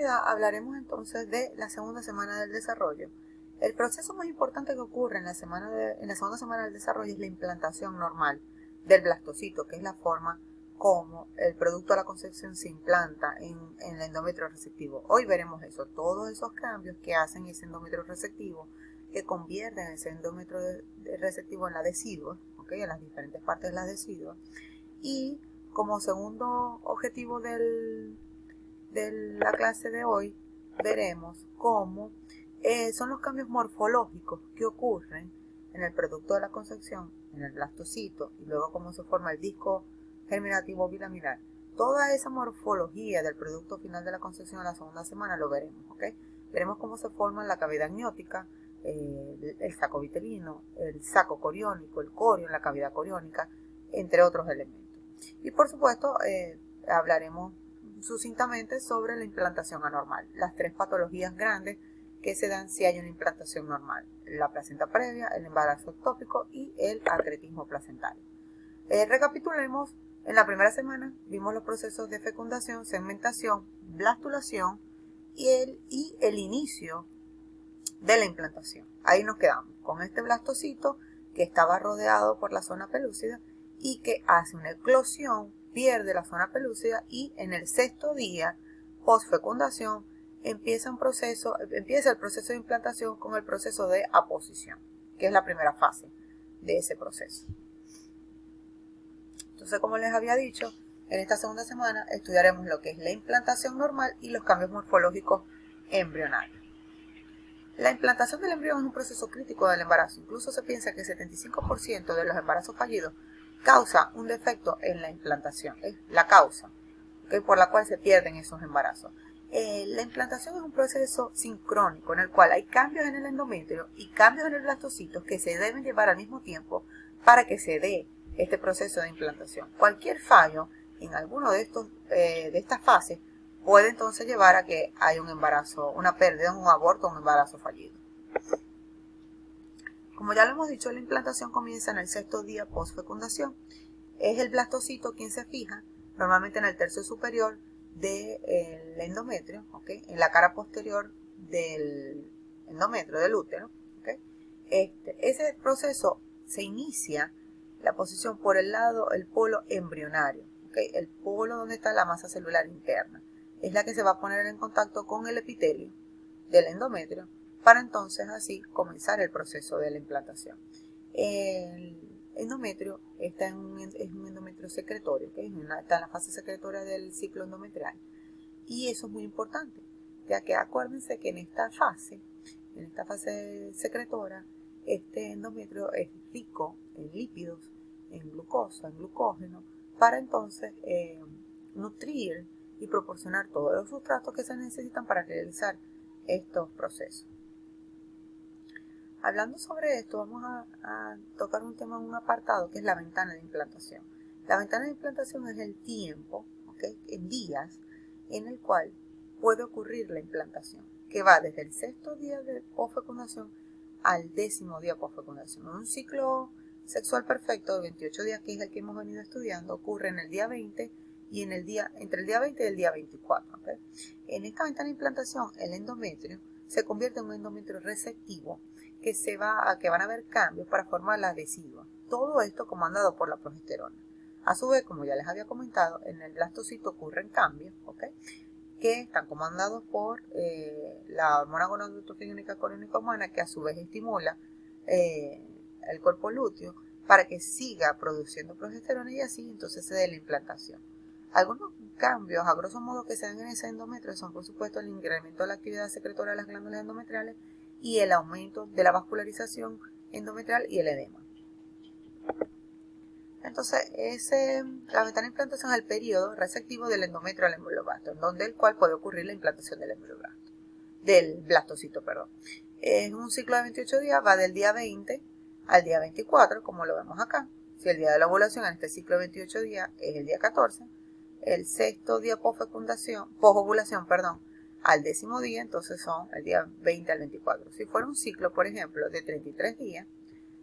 oportunidad hablaremos entonces de la segunda semana del desarrollo. El proceso más importante que ocurre en la segunda semana del desarrollo es la implantación normal del blastocito, que es la forma como el producto de la concepción se implanta en el endometrio receptivo. Hoy veremos eso, todos esos cambios que hacen ese endometrio receptivo, que convierten ese endometrio receptivo en la decidua, en las diferentes partes de la decidua. Y como segundo objetivo de la clase de hoy, veremos cómo son los cambios morfológicos que ocurren en el producto de la concepción, en el blastocito, y luego cómo se forma el disco germinativo bilaminar. Toda esa morfología del producto final de la concepción en la segunda semana lo veremos, Veremos cómo se forma la cavidad amniótica, el saco vitelino, el saco coriónico, el corio en la cavidad coriónica, entre otros elementos. Y por supuesto, hablaremos sucintamente sobre la implantación anormal, las tres patologías grandes que se dan si hay una implantación normal: la placenta previa, el embarazo ectópico y el acretismo placentario. Recapitulemos. En la primera semana vimos los procesos de fecundación, segmentación, blastulación y el inicio de la implantación. Ahí nos quedamos con este blastocito que estaba rodeado por la zona pelúcida y que hace una eclosión, pierde la zona pelúcida y en el sexto día post fecundación empieza el proceso de implantación con el proceso de aposición, que es la primera fase de ese proceso. Entonces, como les había dicho, en esta segunda semana estudiaremos lo que es la implantación normal y los cambios morfológicos embrionarios. La implantación del embrión es un proceso crítico del embarazo. Incluso se piensa que el 75% de los embarazos fallidos causa un defecto en la implantación. Es la causa por la cual se pierden esos embarazos. La implantación es un proceso sincrónico en el cual hay cambios en el endometrio y cambios en el blastocito que se deben llevar al mismo tiempo para que se dé este proceso de implantación. Cualquier fallo en alguno de estas fases puede entonces llevar a que haya un embarazo, una pérdida, un aborto, un embarazo fallido. Como ya lo hemos dicho, la implantación comienza en el sexto día post fecundación. Es el blastocito quien se fija normalmente en el tercio superior del endometrio, en la cara posterior del endometrio, del útero. Ese proceso se inicia la posición por el polo embrionario, el polo donde está la masa celular interna. Es la que se va a poner en contacto con el epitelio del endometrio para entonces así comenzar el proceso de la implantación. El endometrio es un endometrio secretorio, está en la fase secretoria del ciclo endometrial. Y eso es muy importante, ya que acuérdense que en esta fase secretora, este endometrio es rico en lípidos, en glucosa, en glucógeno, para entonces nutrir y proporcionar todos los sustratos que se necesitan para realizar estos procesos. Hablando sobre esto, vamos a tocar un tema en un apartado que es la ventana de implantación. La ventana de implantación es el tiempo, en días, en el cual puede ocurrir la implantación, que va desde el sexto día de posfecundación al 10º día posfecundación. Un ciclo sexual perfecto de 28 días, que es el que hemos venido estudiando, ocurre en el día 20 y entre el día 20 y el día 24. En esta ventana de implantación, el endometrio se convierte en un endometrio receptivo que van a haber cambios para formar la decidua. Todo esto comandado por la progesterona. A su vez, como ya les había comentado, en el blastocito ocurren cambios, que están comandados por la hormona gonadotropina coriónica humana, que a su vez estimula el cuerpo lúteo para que siga produciendo progesterona y así entonces se dé la implantación. Algunos cambios, a grosso modo, que se dan en ese endometrio son, por supuesto, el incremento de la actividad secretora de las glándulas endometriales y el aumento de la vascularización endometrial y el edema. Entonces, la ventana de implantación es el periodo receptivo del endometrio al embrioblasto, en donde el cual puede ocurrir la implantación del blastocito. Es un ciclo de 28 días, va del día 20 al día 24, como lo vemos acá. Si el día de la ovulación en este ciclo de 28 días es el día 14, el sexto día posovulación, al 10º día, entonces son el día 20 al 24. Si fuera un ciclo, por ejemplo, de 33 días,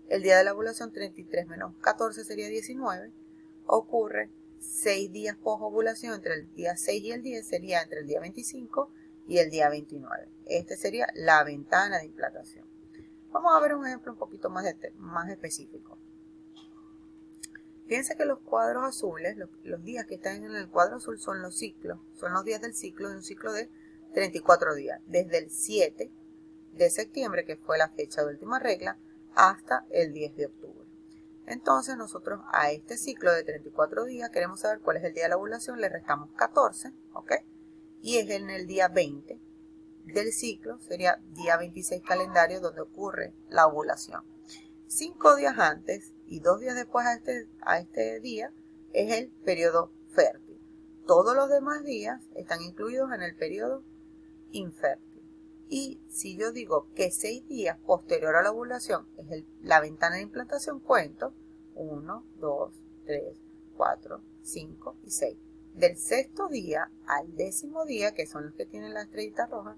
el día de la ovulación 33 menos 14 sería 19, ocurre 6 días posovulación, entre el día 6 y el 10 sería entre el día 25 y el día 29. Este sería la ventana de implantación. Vamos a ver un ejemplo un poquito más específico. Fíjense que los cuadros azules, los días que están en el cuadro azul son los ciclos, son los días del ciclo, de un ciclo de 34 días, desde el 7 de septiembre, que fue la fecha de última regla, hasta el 10 de octubre. Entonces nosotros a este ciclo de 34 días queremos saber cuál es el día de la ovulación, le restamos 14, ¿ok? Y es en el día 20 del ciclo, sería día 26 calendario donde ocurre la ovulación. 5 días antes y 2 días después a este día es el periodo fértil. Todos los demás días están incluidos en el periodo infértil. Y si yo digo que 6 días posterior a la ovulación es la ventana de implantación, cuento 1, 2, 3, 4, 5 y 6. Del sexto día al 10º día, que son los que tienen la estrellita roja,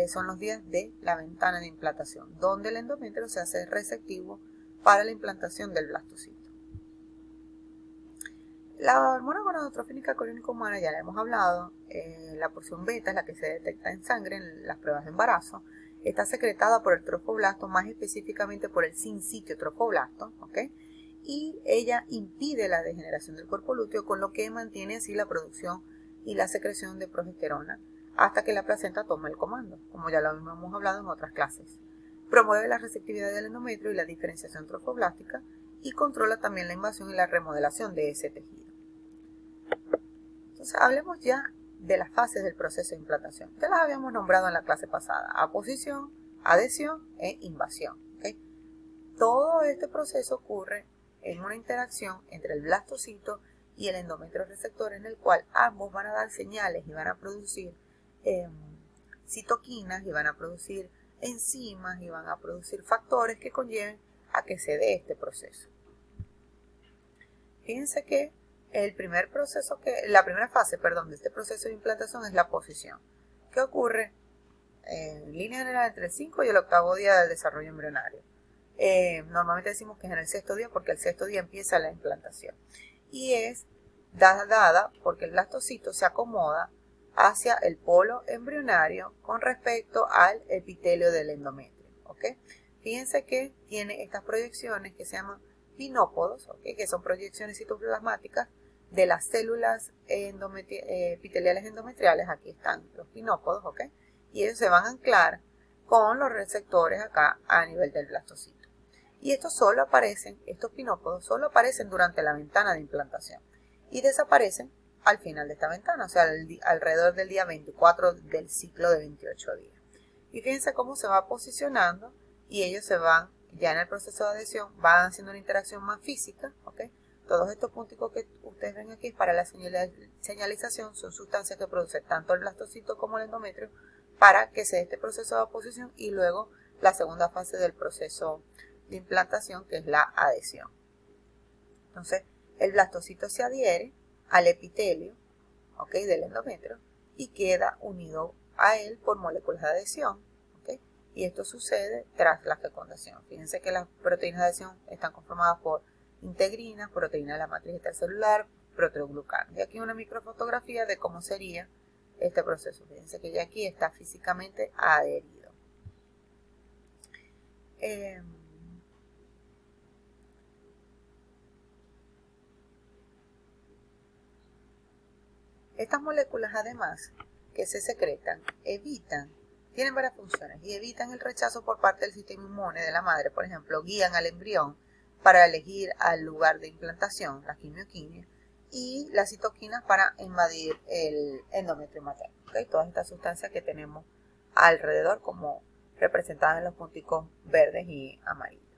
son los días de la ventana de implantación, donde el endometrio se hace receptivo para la implantación del blastocito. La hormona gonadotrofínica coriónica humana ya la hemos hablado, la porción beta es la que se detecta en sangre en las pruebas de embarazo, está secretada por el trofoblasto, más específicamente por el sincitio trofoblasto, ¿ok? Y ella impide la degeneración del cuerpo lúteo, con lo que mantiene así la producción y la secreción de progesterona hasta que la placenta toma el comando, como ya lo hemos hablado en otras clases. Promueve la receptividad del endometrio y la diferenciación trofoblástica y controla también la invasión y la remodelación de ese tejido. Entonces, hablemos ya de las fases del proceso de implantación. Ya las habíamos nombrado en la clase pasada: aposición, adhesión e invasión. ¿Okay? Todo este proceso ocurre en una interacción entre el blastocito y el endometrio receptor, en el cual ambos van a dar señales y van a producir citoquinas y van a producir enzimas y van a producir factores que conlleven a que se dé este proceso. Fíjense que la primera fase de este proceso de implantación es la posición, que ocurre en línea general entre el 5 y el 8º día del desarrollo embrionario. Normalmente decimos que es en el 6º día porque el 6º día empieza la implantación y es dada porque el blastocito se acomoda hacia el polo embrionario con respecto al epitelio del endometrio. ¿Okay? Fíjense que tiene estas proyecciones que se llaman pinópodos, ¿okay? Que son proyecciones citoplasmáticas de las células epiteliales endometriales. Aquí están los pinópodos, ¿okay? Y ellos se van a anclar con los receptores acá a nivel del blastocito. Y estos pinópodos solo aparecen durante la ventana de implantación y desaparecen al final de esta ventana, o sea, alrededor del día 24 del ciclo de 28 días. Y fíjense cómo se va posicionando y ellos se van, ya en el proceso de adhesión, van haciendo una interacción más física, ¿ok? Todos estos punticos que ustedes ven aquí para la señalización son sustancias que producen tanto el blastocito como el endometrio para que se dé este proceso de oposición y luego la segunda fase del proceso de implantación, que es la adhesión. Entonces, el blastocito se adhiere al epitelio, ¿ok? Del endometrio y queda unido a él por moléculas de adhesión, ¿ok? Y esto sucede tras la fecundación. Fíjense que las proteínas de adhesión están conformadas por integrinas, proteínas de la matriz intercelular, proteoglucanos. Y aquí una microfotografía de cómo sería este proceso. Fíjense que ya aquí está físicamente adherido. Estas moléculas, además, que se secretan, tienen varias funciones y evitan el rechazo por parte del sistema inmune de la madre. Por ejemplo, guían al embrión para elegir al lugar de implantación, la quimioquina, y las citoquinas para invadir el endometrio materno. ¿Okay? Todas estas sustancias que tenemos alrededor, como representadas en los punticos verdes y amarillos.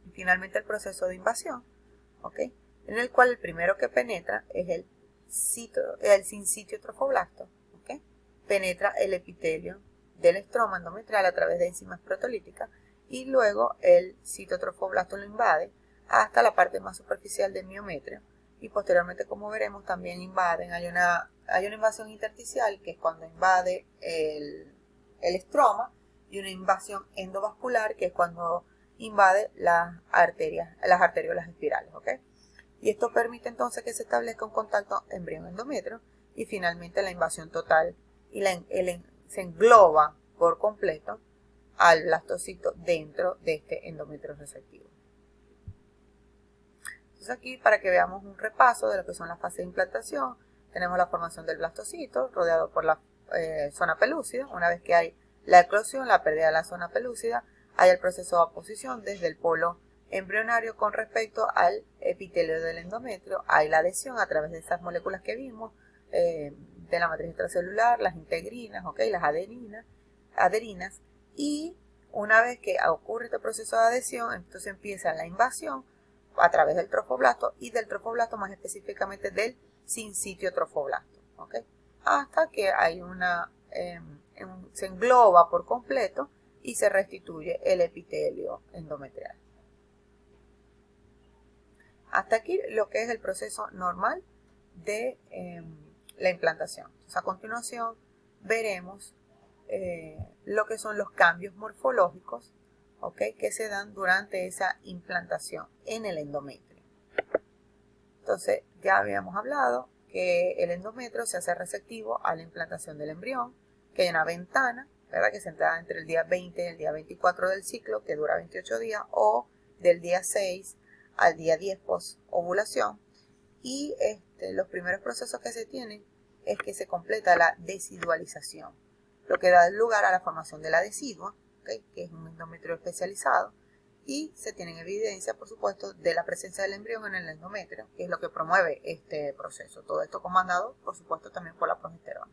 Y finalmente el proceso de invasión, ¿okay? En el cual el primero que penetra es el sincitio trofoblasto, ¿okay? Penetra el epitelio del estroma endometrial a través de enzimas proteolíticas y luego el citotrofoblasto lo invade hasta la parte más superficial del miometrio y posteriormente, como veremos, también hay una invasión intersticial, que es cuando invade el estroma, y una invasión endovascular, que es cuando invade las arteriolas espirales, ¿ok? Y esto permite entonces que se establezca un contacto embrión-endometrio y finalmente la invasión total y se engloba por completo al blastocito dentro de este endometrio receptivo. Entonces aquí, para que veamos un repaso de lo que son las fases de implantación, tenemos la formación del blastocito rodeado por la zona pelúcida. Una vez que hay la eclosión, la pérdida de la zona pelúcida, hay el proceso de aposición desde el polo embrionario con respecto al epitelio del endometrio. Hay la adhesión a través de esas moléculas que vimos, de la matriz extracelular, las integrinas, las adherinas, y una vez que ocurre este proceso de adhesión, entonces empieza la invasión a través del trofoblasto y del trofoblasto, más específicamente del sincitio trofoblasto, hasta que hay se engloba por completo y se restituye el epitelio endometrial. Hasta aquí lo que es el proceso normal de la implantación. Entonces, a continuación veremos lo que son los cambios morfológicos, que se dan durante esa implantación en el endometrio. Entonces, ya habíamos hablado que el endometrio se hace receptivo a la implantación del embrión, que hay una ventana, ¿verdad?, que se entra entre el día 20 y el día 24 del ciclo, que dura 28 días, o del día 6 al día 10 post-ovulación. Y los primeros procesos que se tienen es que se completa la decidualización, lo que da lugar a la formación de la decidua, que es un endometrio especializado, y se tiene evidencia, por supuesto, de la presencia del embrión en el endometrio, que es lo que promueve este proceso. Todo esto comandado, por supuesto, también por la progesterona.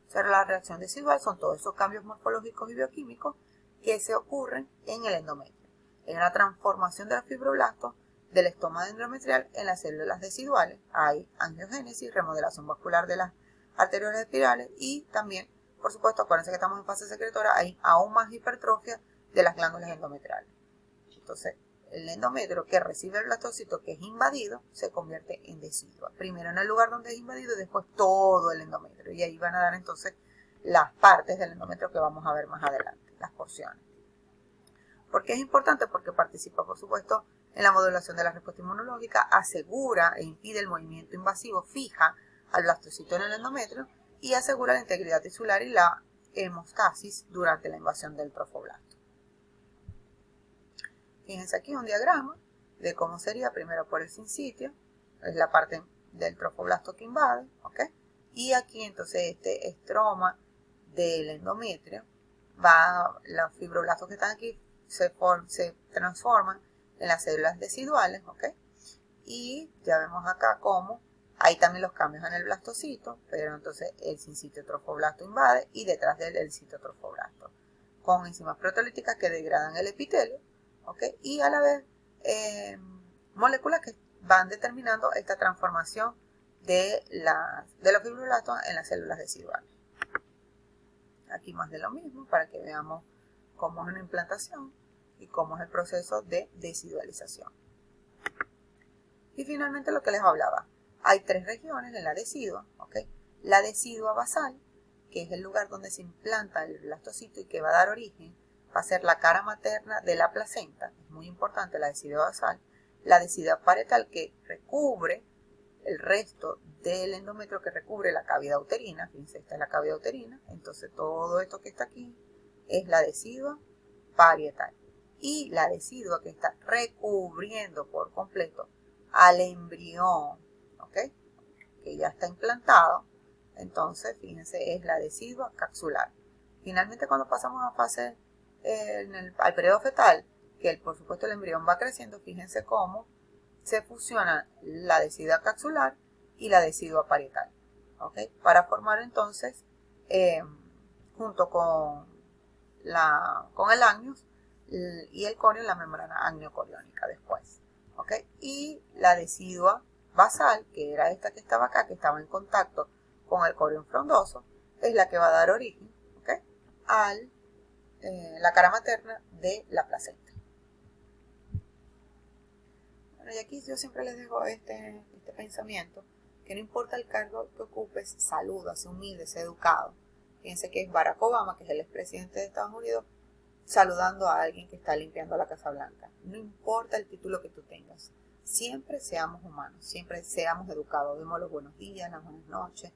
O sea, la reacción decidual son todos esos cambios morfológicos y bioquímicos que se ocurren en el endometrio. Hay una transformación de los fibroblastos del estoma endometrial en las células deciduales. Hay angiogénesis, remodelación vascular de las arteriolas espirales y también, por supuesto, acuérdense que estamos en fase secretora, hay aún más hipertrofia de las glándulas endometriales. Entonces, el endometrio que recibe el blastocito que es invadido se convierte en decidua. Primero en el lugar donde es invadido y después todo el endometrio. Y ahí van a dar entonces las partes del endometrio que vamos a ver más adelante, las porciones. ¿Por qué es importante? Porque participa, por supuesto, en la modulación de la respuesta inmunológica, asegura e impide el movimiento invasivo, fija al blastocito en el endometrio y asegura la integridad tisular y la hemostasis durante la invasión del trofoblasto. Fíjense aquí un diagrama de cómo sería primero por el sincitio, es la parte del trofoblasto que invade, y aquí entonces este estroma del endometrio, los fibroblastos que están aquí se transforman en las células deciduales, y ya vemos acá cómo hay también los cambios en el blastocito, pero entonces el sincitio trofoblasto invade y detrás de él el citotrofoblasto, con enzimas proteolíticas que degradan el epitelio, y a la vez moléculas que van determinando esta transformación de los fibroblastos en las células deciduales. Aquí más de lo mismo para que veamos cómo es una implantación y cómo es el proceso de decidualización. Y finalmente lo que les hablaba, hay tres regiones en la decidua, la decidua basal, que es el lugar donde se implanta el blastocito y que va a dar origen, va a ser la cara materna de la placenta, es muy importante la decidua basal, la decidua parietal que recubre el resto del endometrio, que recubre la cavidad uterina, fíjense, esta es la cavidad uterina, entonces todo esto que está aquí es la decidua parietal. Y la decidua que está recubriendo por completo al embrión, que ya está implantado, entonces fíjense, es la decidua capsular. Finalmente, cuando pasamos a fase al periodo fetal, que por supuesto el embrión va creciendo, fíjense cómo se fusionan la decidua capsular y la decidua parietal, para formar entonces, junto con el amnios y el corio, la membrana amniocoriónica después, y la decidua basal, que era esta que estaba acá, que estaba en contacto con el corión frondoso, es la que va a dar origen, a la cara materna de la placenta. Bueno, y aquí yo siempre les dejo este pensamiento, que no importa el cargo que ocupes, saluda, sé humilde, sé educado. Fíjense que es Barack Obama, que es el expresidente de Estados Unidos, saludando a alguien que está limpiando la Casa Blanca. No importa el título que tú tengas, siempre seamos humanos, siempre seamos educados, demos los buenos días, las buenas noches,